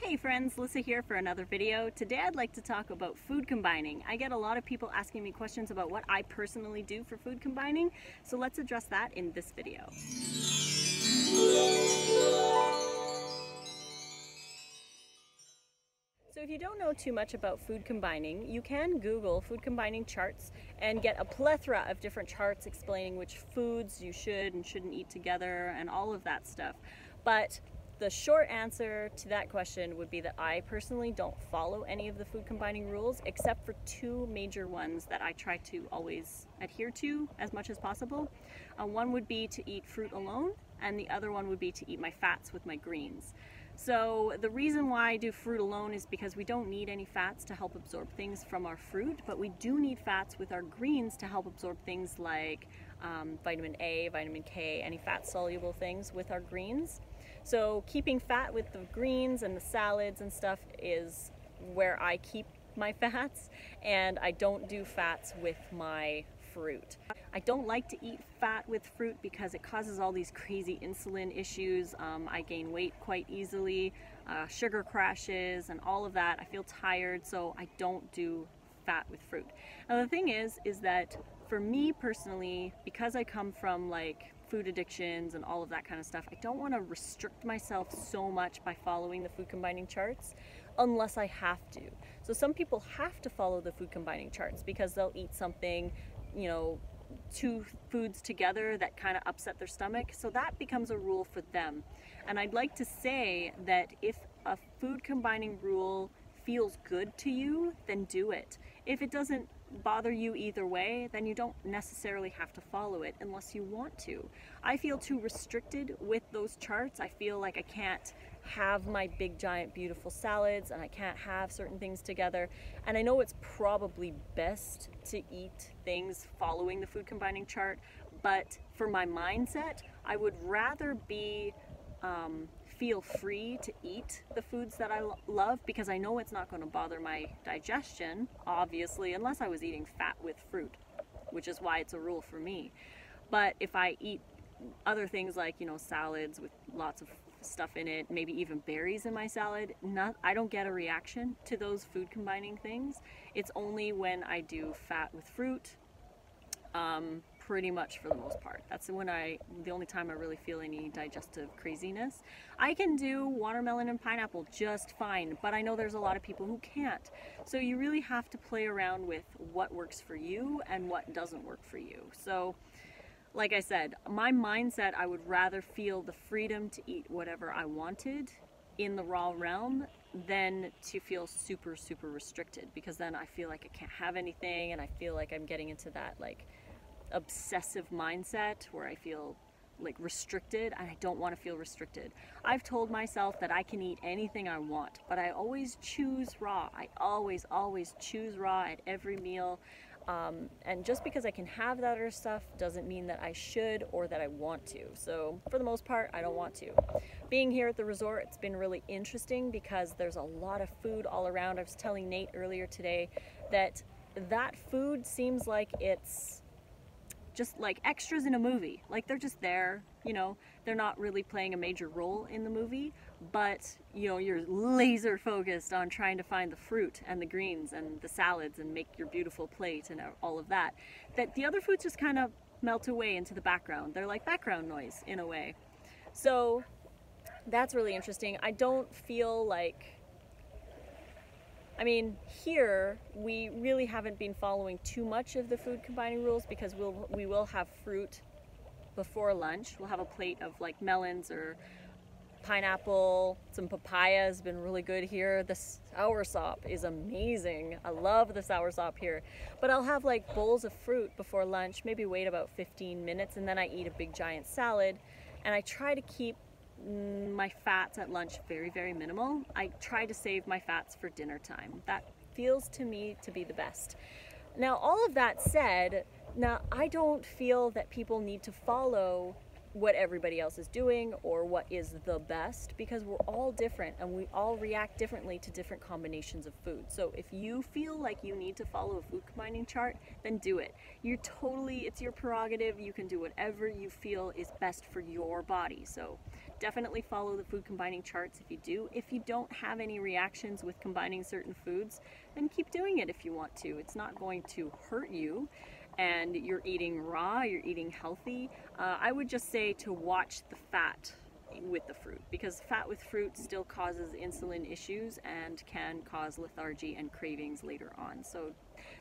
Hey friends, Lissa here for another video. Today I'd like to talk about food combining. I get a lot of people asking me questions about what I personally do for food combining, so let's address that in this video. So if you don't know too much about food combining, you can Google food combining charts and get a plethora of different charts explaining which foods you should and shouldn't eat together and all of that stuff. But the short answer to that question would be that I personally don't follow any of the food combining rules except for two major ones that I try to always adhere to as much as possible. One would be to eat fruit alone, and the other one would be to eat my fats with my greens. So the reason why I do fruit alone is because we don't need any fats to help absorb things from our fruit, but we do need fats with our greens to help absorb things like vitamin A, vitamin K, any fat-soluble things with our greens. So keeping fat with the greens and the salads and stuff is where I keep my fats, and I don't do fats with my fruit. I don't like to eat fat with fruit because it causes all these crazy insulin issues. I gain weight quite easily, sugar crashes and all of that. I feel tired, so I don't do fat with fruit. Now the thing is that for me personally, because I come from like food addictions and all of that kind of stuff, I don't want to restrict myself so much by following the food combining charts unless I have to. So some people have to follow the food combining charts because they'll eat something, you know, two foods together that kind of upset their stomach, so that becomes a rule for them. And I'd like to say that if a food combining rule feels good to you, then do it. If it doesn't bother you either way, then you don't necessarily have to follow it unless you want to. I feel too restricted with those charts. I feel like I can't have my big giant beautiful salads and I can't have certain things together, and I know it's probably best to eat things following the food combining chart, but for my mindset I would rather be feel free to eat the foods that I love, because I know it's not going to bother my digestion, obviously, unless I was eating fat with fruit, which is why it's a rule for me. But if I eat other things like, you know, salads with lots of stuff in it, maybe even berries in my salad, I don't get a reaction to those food combining things. It's only when I do fat with fruit, pretty much for the most part. That's the only time I really feel any digestive craziness. I can do watermelon and pineapple just fine, but I know there's a lot of people who can't. So you really have to play around with what works for you and what doesn't work for you. So like I said, my mindset, I would rather feel the freedom to eat whatever I wanted in the raw realm than to feel super restricted, because then I feel like I can't have anything and I feel like I'm getting into that like obsessive mindset where I feel like restricted, and I don't want to feel restricted. I've told myself that I can eat anything I want, but I always choose raw. I always choose raw at every meal. And just because I can have that other stuff doesn't mean that I should or that I want to. So for the most part, I don't want to. Being here at the resort, it's been really interesting because there's a lot of food all around. I was telling Nate earlier today that food seems like it's just like extras in a movie. Like they're just there, you know, they're not really playing a major role in the movie, but you know, you're laser focused on trying to find the fruit and the greens and the salads and make your beautiful plate and all of that, that the other foods just kind of melt away into the background. They're like background noise in a way. So that's really interesting. I don't feel like, I mean, here we really haven't been following too much of the food combining rules because we will have fruit before lunch. We'll have a plate of like melons or pineapple, some papaya has been really good here. The soursop is amazing. I love the soursop here. But I'll have like bowls of fruit before lunch, maybe wait about 15 minutes, and then I eat a big giant salad. And I try to keep my fats at lunch very minimal. I try to save my fats for dinner time. That feels to me to be the best. Now, all of that said, now I don't feel that people need to follow what everybody else is doing or what is the best, because we're all different and we all react differently to different combinations of food. So if you feel like you need to follow a food combining chart, then do it. It's your prerogative. You can do whatever you feel is best for your body. So definitely follow the food combining charts if you do. If you don't have any reactions with combining certain foods, then keep doing it if you want to. It's not going to hurt you, and you're eating raw, you're eating healthy. I would just say to watch the fat with the fruit, because fat with fruit still causes insulin issues and can cause lethargy and cravings later on. So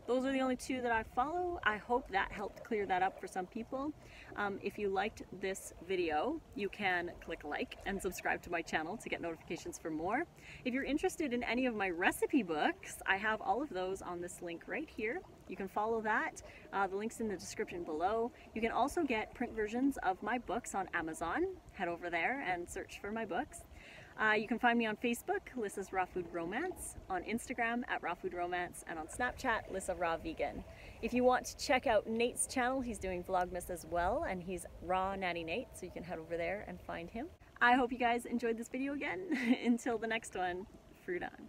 those are the only two that I follow. I hope that helped clear that up for some people. If you liked this video, you can click like and subscribe to my channel to get notifications for more. If you're interested in any of my recipe books, I have all of those on this link right here. You can follow that. The link's in the description below. You can also get print versions of my books on Amazon. Head over there and search for my books. You can find me on Facebook, Lissa's Raw Food Romance, on Instagram at Raw Food Romance, and on Snapchat, Lissa Raw Vegan. If you want to check out Nate's channel, he's doing Vlogmas as well, and he's Raw Natty Nate, so you can head over there and find him. I hope you guys enjoyed this video again. Until the next one, fruit on.